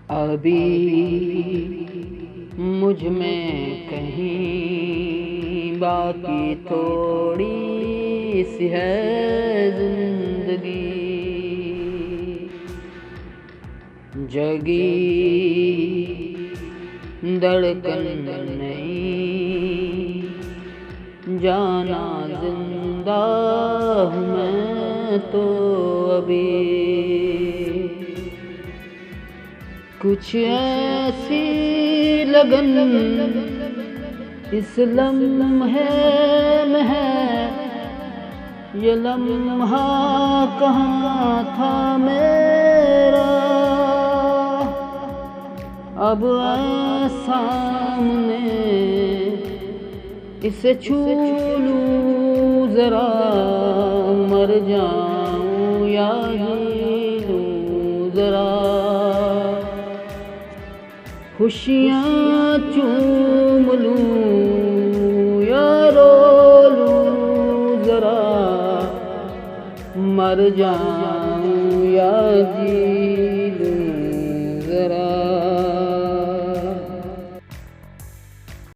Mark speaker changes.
Speaker 1: अभी मुझ में कहीं बाकी थोड़ी सी है जिंदगी, जगी धड़कन नहीं, जाना जिंदा हूँ मैं तो अभी। कुछ ऐसी लगन इस लम्हे में है, ये लम्हा कहाँ था मेरा, अब सामने इसे छू लूं जरा, मर जाऊं या जी लूं जरा। खुशियाँ चूम लूं या रो लूं जरा, मर जाऊं या जी